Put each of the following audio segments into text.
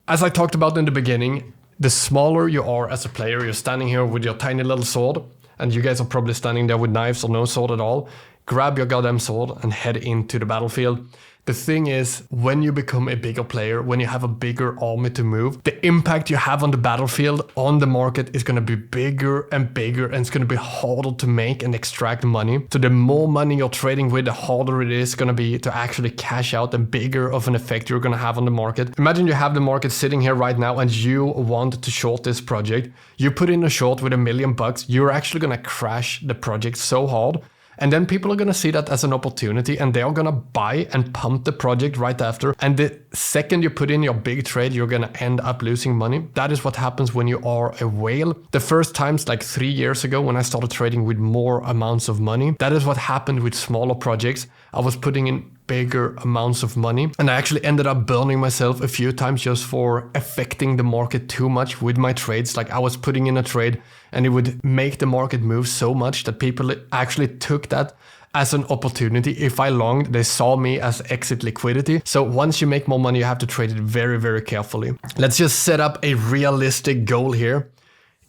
As I talked about in the beginning, the smaller you are as a player, you're standing here with your tiny little sword, and you guys are probably standing there with knives or no sword at all. Grab your goddamn sword and head into the battlefield. The thing is, when you become a bigger player, when you have a bigger army to move, the impact you have on the battlefield, on the market, is going to be bigger and bigger, and it's going to be harder to make and extract money. So the more money you're trading with, the harder it is going to be to actually cash out, and bigger of an effect you're going to have on the market. Imagine you have the market sitting here right now and you want to short this project. You put in a short with $1 million, you're actually going to crash the project so hard. And then people are going to see that as an opportunity, and they are going to buy and pump the project right after. And the second you put in your big trade, you're going to end up losing money. That is what happens when you are a whale. The first times, like 3 years ago, when I started trading with more amounts of money, that is what happened with smaller projects. I was putting in bigger amounts of money, and I actually ended up burning myself a few times just for affecting the market too much with my trades. Like, I was putting in a trade and it would make the market move so much that people actually took that as an opportunity. If I longed, they saw me as exit liquidity. So once you make more money, you have to trade it very, very carefully. Let's just set up a realistic goal here.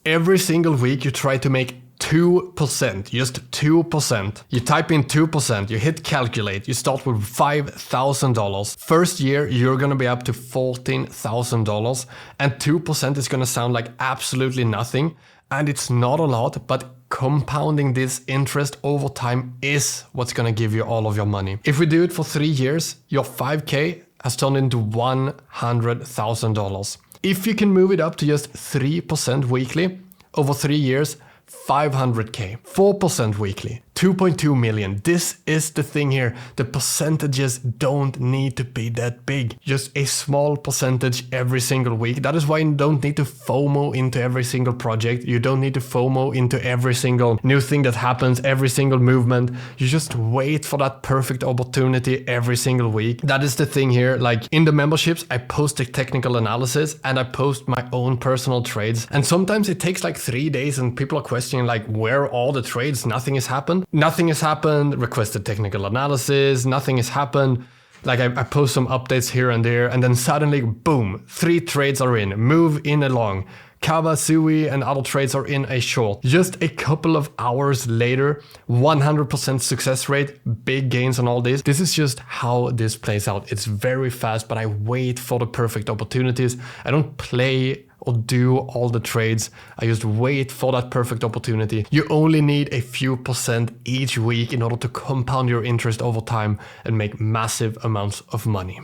Every single week you try to make 2%, just 2%. You type in 2%, you hit calculate, you start with $5,000. First year, you're gonna be up to $14,000, and 2% is gonna sound like absolutely nothing, and it's not a lot, but compounding this interest over time is what's gonna give you all of your money. If we do it for 3 years, your 5K has turned into $100,000. If you can move it up to just 3% weekly, over 3 years, 500K, 4% weekly, 2.2 million. This is the thing here. The percentages don't need to be that big. Just a small percentage every single week. That is why you don't need to FOMO into every single project. You don't need to FOMO into every single new thing that happens, every single movement. You just wait for that perfect opportunity every single week. That is the thing here. Like, in the memberships, I post the technical analysis and I post my own personal trades. And sometimes it takes like 3 days and people are questioning, like, where are all the trades? Nothing has happened. Nothing has happened. Requested technical analysis. Nothing has happened. Like, I post some updates here and there, and then suddenly, boom, 3 trades are in. Move in along. Kava, Sui, and other trades are in a short. Just a couple of hours later, 100% success rate, big gains on all this. This is just how this plays out. It's very fast, but I wait for the perfect opportunities. I don't play or do all the trades. I just wait for that perfect opportunity. You only need a few percent each week in order to compound your interest over time and make massive amounts of money.